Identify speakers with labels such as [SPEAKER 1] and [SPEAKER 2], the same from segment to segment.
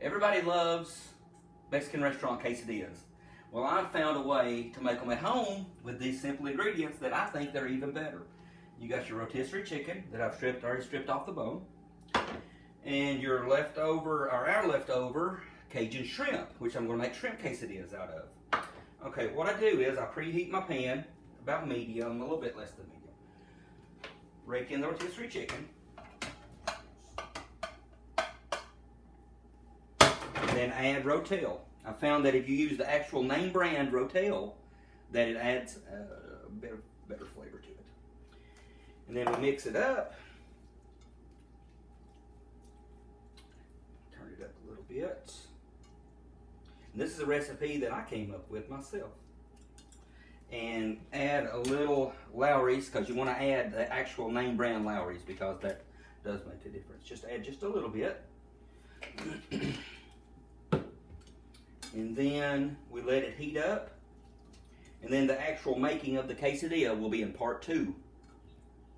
[SPEAKER 1] Everybody loves Mexican restaurant quesadillas. Well, I've found a way to make them at home with these simple ingredients that I think they're even better. You got your rotisserie chicken that I've already stripped off the bone, and your our leftover Cajun shrimp, which I'm going to make shrimp quesadillas out of. Okay, what I do is I preheat my pan about medium, a little bit less than medium. Rake in the rotisserie chicken. And then add Rotel. I found that if you use the actual name brand Rotel, that it adds a better flavor to it. And then we mix it up. Turn it up a little bit. And this is a recipe that I came up with myself. And add a little Lowry's, because you want to add the actual name brand Lowry's, because that does make a difference. Just add just a little bit. And then we let it heat up. And then the actual making of the quesadilla will be in part 2,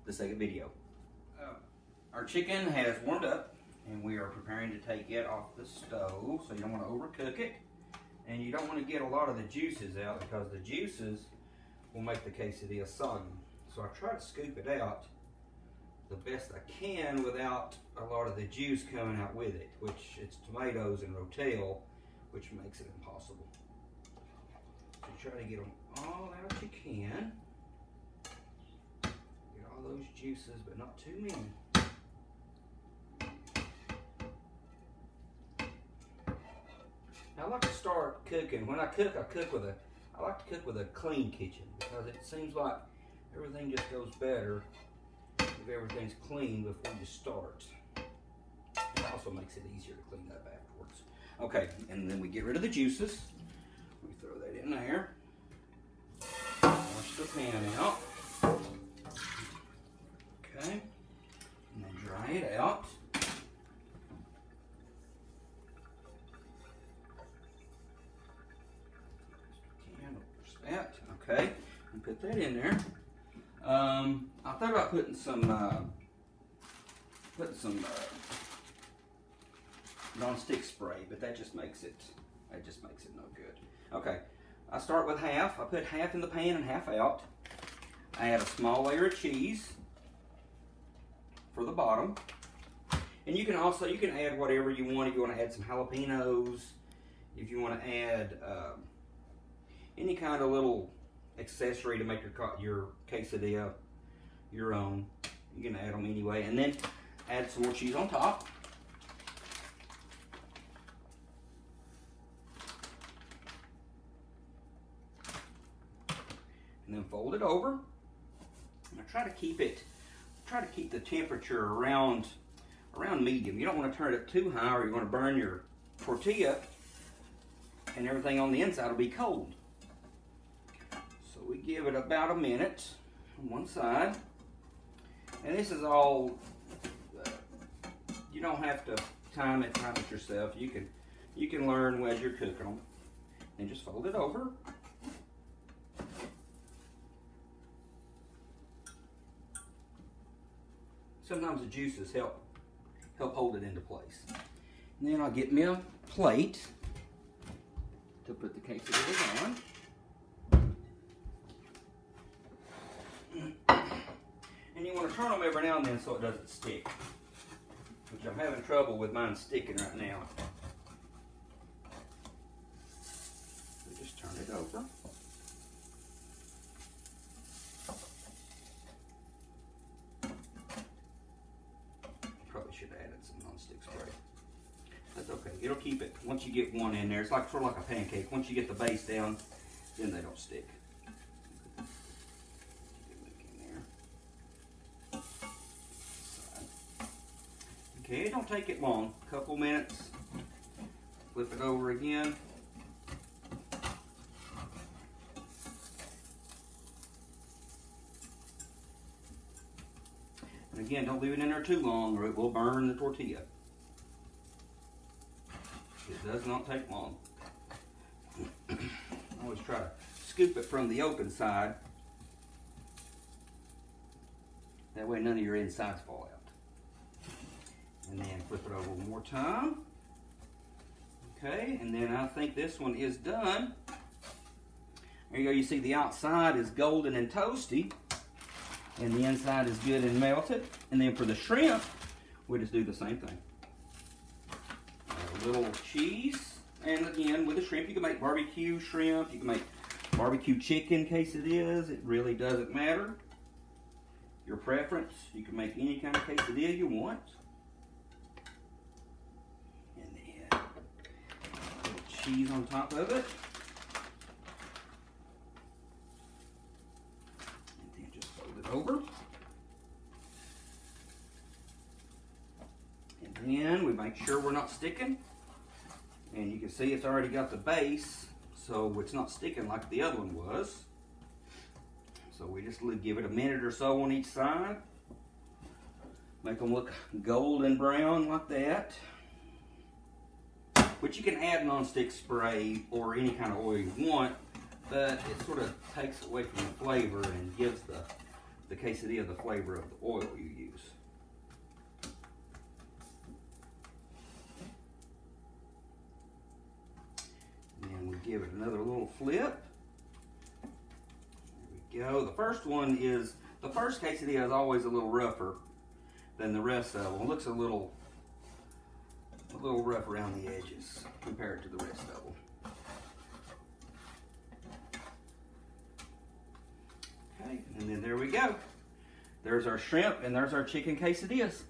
[SPEAKER 1] the second video. Our chicken has warmed up, and we are preparing to take it off the stove. So you don't want to overcook it. And you don't want to get a lot of the juices out, because the juices will make the quesadilla soggy. So I try to scoop it out the best I can without a lot of the juice coming out with it, which it's tomatoes and Rotel, which makes it impossible. So you try to get them all out you can. Get all those juices, but not too many. I like to start cooking. When I cook, I like to cook with a clean kitchen, because it seems like everything just goes better if everything's clean before you start. It also makes it easier to clean up afterwards. Okay, and then we get rid of the juices. We throw that in there. Wash the pan out. Okay, and then dry it out. That okay, and put that in there. I thought about putting some non-stick spray, but that just makes it no good. Okay, I start with half. I put half in the pan and half out. I add a small layer of cheese for the bottom, and you can add whatever you want. If you want to add some jalapenos, if you want to add any kind of little accessory to make your quesadilla your own, you can add them anyway. And then add some more cheese on top. And then fold it over. And I try to keep the temperature around medium. You don't want to turn it up too high, or you're going to burn your tortilla, and everything on the inside will be cold. So we give it about a minute on one side. And this is all, you don't have to time it yourself. You can learn as you're cooking them. And just fold it over. Sometimes the juices help hold it into place. And then I'll get me a plate to put the quesadillas on. And you want to turn them every now and then so it doesn't stick, which I'm having trouble with mine sticking right now. So just turn it over. Probably should have added some non-stick spray. That's okay. It'll keep it. Once you get one in there, it's like sort of like a pancake. Once you get the base down, then they don't stick. Okay, it don't take it long. A couple minutes. Flip it over again. And again, don't leave it in there too long, or it will burn the tortilla. It does not take long. I always try to scoop it from the open side. That way none of your insides fall out. And then flip it over one more time. Okay, and then I think this one is done. There you go, you see the outside is golden and toasty, and the inside is good and melted. And then for the shrimp, we just do the same thing. A little cheese, and again, with the shrimp, you can make barbecue shrimp, you can make barbecue chicken quesadillas. It really doesn't matter. Your preference, you can make any kind of quesadilla you want. And then a little cheese on top of it. And then just fold it over. And then we make sure we're not sticking. And you can see it's already got the base, so it's not sticking like the other one was. So we just give it a minute or so on each side. Make them look golden brown like that. Which you can add non-stick spray or any kind of oil you want, but it sort of takes away from the flavor and gives the quesadilla the flavor of the oil you use. And we give it another little flip. There we go. The first quesadilla is always a little rougher than the rest of them. It looks a little rough around the edges compared to the rest of them. Okay, and then there we go. There's our shrimp and there's our chicken quesadillas.